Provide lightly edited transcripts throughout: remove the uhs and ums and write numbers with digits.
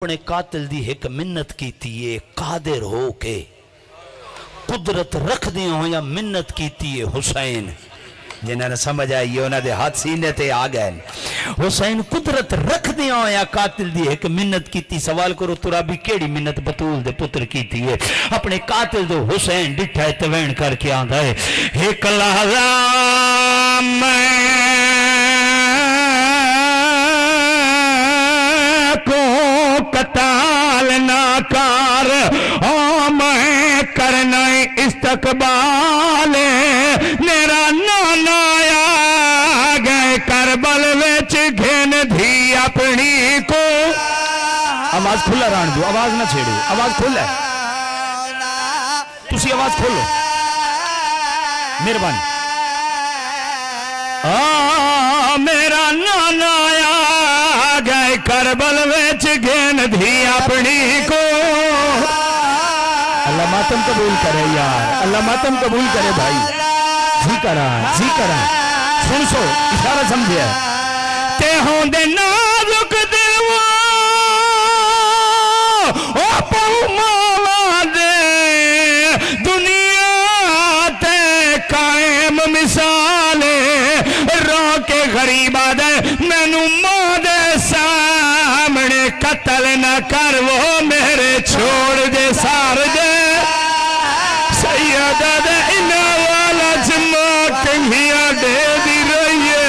अपने कातिल दी एक मिन्नत की है कादिर हो के कुदरत रख दिया हो या मिन्नत की है हुसैन जिन्होंने समझ आई है उन्होंने हाथ सीने ते आ गए। हुसैन कुदरत रख दिया हो या कातिल दी एक मिन्नत की। सवाल करो तुराबी केड़ी मिन्नत बतूल दे पुत्र की है अपने कातिल दो हुसैन डिठा है तवैन करके आंदा है एक लहज़ा कताल ना कर ओ मैं करना इस्तकबाल मेरा नाना आ गए करबल विच घेन धी अपनी को। आवाज खुला रहने दो, आवाज ना छेड़ो, आवाज खुला है, तुसी आवाज खोलो मेहरबानी। मेरा नाना आ गए करबल विच घेन धी अपनी को। अल्लाह मातम कबूल करे यार, अल्लाह मातम कबूल करे भाई। जी करा सुन सो इशारा समझे ते होंदे नाजुक दिल ओ पाऊ मावा दे दुनिया ते कायम मिसाले रो के गरीबा दे मैनू मां दे सामने कत्ल न कर वो मेरे छोड़ दे सार दे सैयदा दे इना वाला जमा कंघिया दे दी रही है।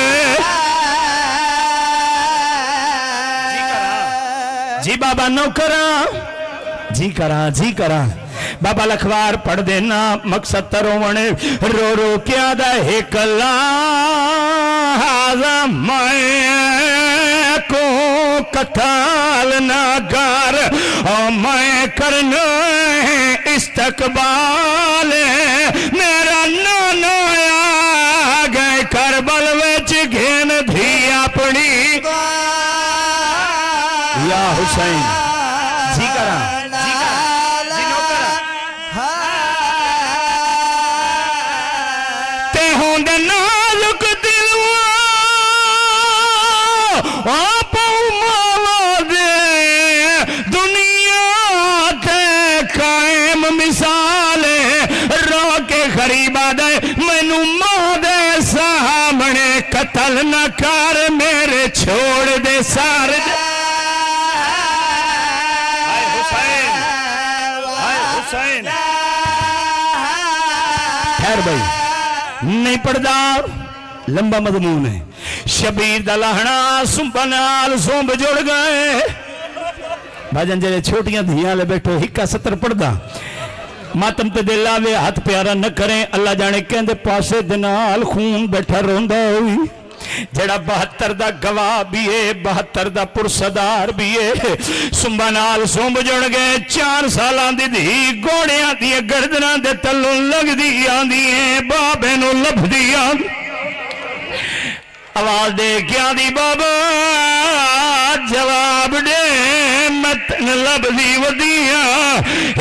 जी बाबा नौकरा जी करा बाबा लखवार पढ़ देना मकसद तरोवण रो रो क्या दा कला मैं को कताल ना कर और मैं करना इस्तकबाल मेरा नाना आ गए करबल विच घेन धी अपनी या हुसैन जी करा ते होंदे नाजुक दिल मिसाले रो के गरीबा दे मैनू मां दे सामने कत्ल न कर मेरे छोड़ दे सार हुसैन खैर भाई नहीं पढ़दा लंबा मजमून है। शबीर दा लाहना सुंबा नाल सोंब जुड़ गए भाजन जे छोटियां धियां ले बैठो हिक्का 70 पढ़दा मातम ते दिल आवे हाथ प्यारा न करें अल्लाह जाने कहंदे पासे दे नाल खून बैठा रोंदा होई जड़ा 72 दा गवाह भी है 72 दा पुरसदार भी है। सुंबा नाल सोंब जुड़ गए 4 सालां दी धी घोड़ियां दी गर्दनां दे तल्लों लगदी आंदी है बाबे नूं लभदी आंदी आवाज दे क्या दी बाबा जवाब दे मत लभदी वदिया।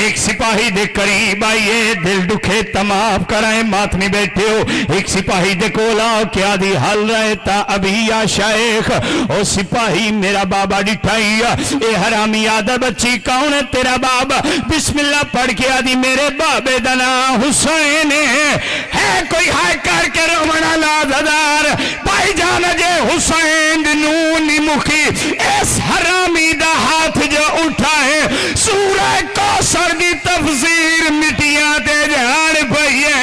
एक सिपाही दे करीब आइए दिल दुखे तमाम कराए मातमी बैठे हो एक सिपाही दे कोला क्या दी हाल रहे ता अभी या शेख ओ सिपाही मेरा बाबा डिठाइया ए हरामी आदा बच्ची कौन है तेरा बाबा बिस्मिल्लाह पढ़ के आदि मेरे बाबे दा नाम हुसैन है कोई हाय करके रोमना लाजदार भाई जान जे हुसैन नूनी मुखी इस हरामी दा हाथ जो उठाए सूरह कौसर दी तफसीर मिटिया ते जान पइए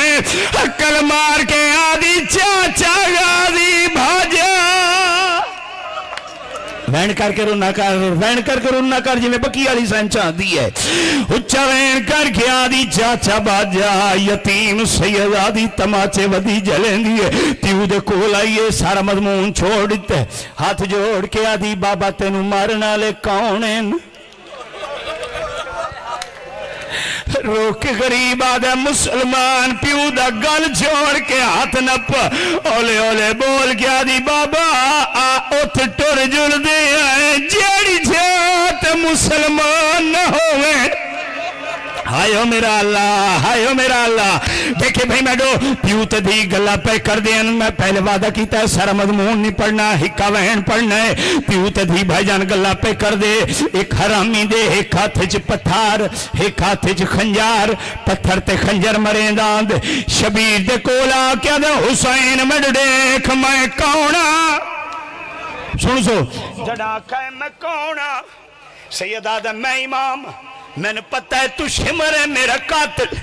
अक्ल मार के आदि चाचा गाजी भाजा वैन करके रोना कर जिमें बकी वाली संचा दी है उच्चा वैन करके आदि चाचा बाजा यतीम सैयदा दी तमाचे वदी जलेंदी है प्यू दे कोल आइए सारा मजमून छोड़ दिते हाथ जोड़ के आदि बाबा तेनू मारन वाले कौन है रोक गरीब आदा मुसलमान प्यू दा गल छोड़ के हाथ नप ओले ओले बोल गया दी बाबा आ उठ टुर जुलदे आए जेड़ी जात मुसलमान न होवे हायो मेरा अल्लाह, हायो मेरा अल्लाह। देखे भाई मैडो प्यू ते दी गल्ला पे कर दे। मैं पहले वादा किया है सारा मजमून नहीं पढ़ना, हिक्का वहन पढ़ना है। प्यू ते दी भाईजान गल्ला पे कर दे। एक हरामी दे एक हाथ च पत्थर, एक हाथ च खंजार, पत्थर ते खंजर मरेंदा। शबीर दे कोल आ क्या दे हुसैन मड देख मैं कौन। सुन सो जड़ा कह मैं कौन। सैयदा दा मैं इमाम, मैंने पता है तू शिमर है मेरा कातिल।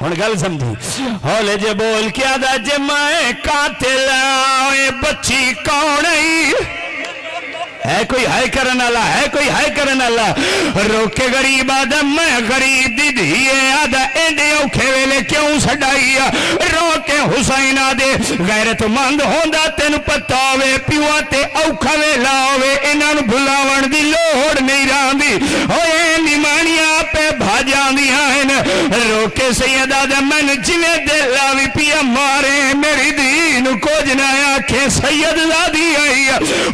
हुण गल समझी हौले जे बोल क्या दा जे मैं कातिल बच्ची कौन है कोई हाय करन वाला, है कोई हाय करन वाला। रोके गरीब आदा मैं गरीब दी धी आदा एडे औखे वेले क्यों छड़ाई। रोके हुसैन आदे गैरतमंद होंदा तेन पता होवे पिवा ते औखा वेला होवे इन्हां नूं भुलावण दी लोड़ नहीं रहिंदी। ओए निमाणियां पे भाजांदियां हन। रोके सैयद आदा मैनूं जिवें दिल आवी पिया मारे मेरी धी नूं कुछ ना आखे सैयद ज़ादी आई।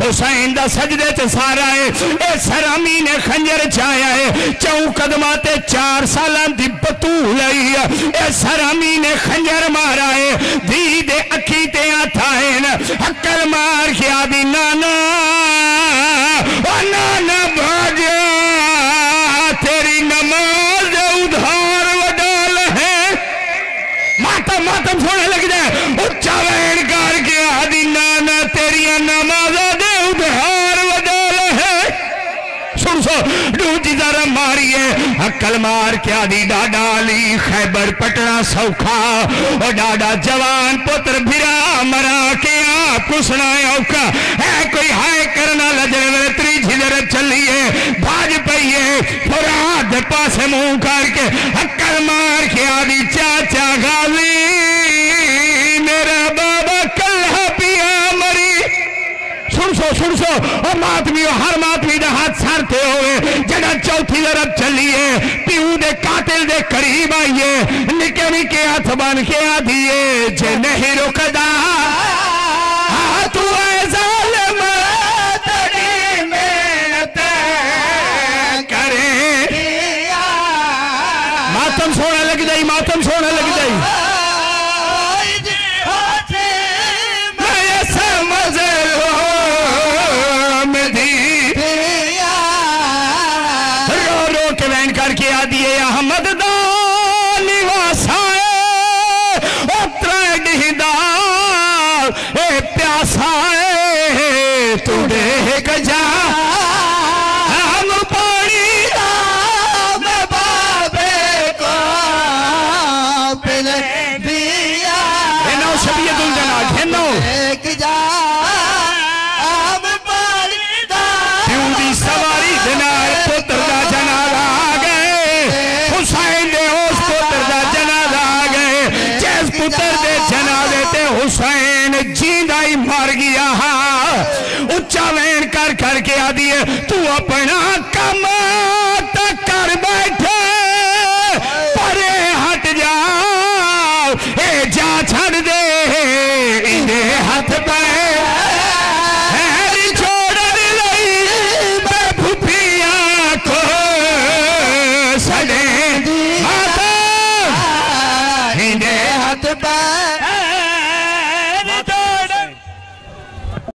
हुसैन दा सजदे च सारा है ए सरामी ने खंजर चाया है। चौं कदमां ते 4 सालां दी बतूल आई ए सरामी ने खंजर मारा है। धी दे अखी ते हथा है हक्कल मार के आदि नाना ओ नाना भाजा तेरी नमाज उधार वडाल है। मातम मातम सोने लग जाए उच्चा वैन करके आदि नाना तेरिया नमाजा दे उधार वडाल है। सुन सो दूजी जरा मारिए अक्ल मार क्या दी डाडा ली खैबर पटना सौखा और डाडा जवान पुत्र भिरा मरा के आप पुसना औखा है। कोई हाय करना लजरे त्री झिलर चलिए भाज पइए फुराद पासे मुंह करके अक्ल मार के आदि चाचा गाली मेरा बाबा कल्हा पिया मरी। सुन सो और मातमी हर मातमी का हाथ सरते हुए जगह चौथी तरफ चलिए प्यू दे कातिल दे करीब आइए निके निके हाथ बन के आदिए जे नहीं रुकदा तू जालिम तेरी मेहनत करे। मातम सोना लग जाई, मातम सोना लग जाई। करके आ दिए अहमद प्यासा तू देख जा हम पानी बाबे को पिले दिया शबीयत उलझना घेनो देख जा हम पानी प्यू दी सवारी दिनार पुत्र दा जनाजा आ गए। हुसैन दे उस पुत्र दा जनाजा आ गए जिस पुत्र दे जनाजे ते हुसैन जींदा ही मर गया। उच्चा वैन कर करके आ दिए तू अपना कम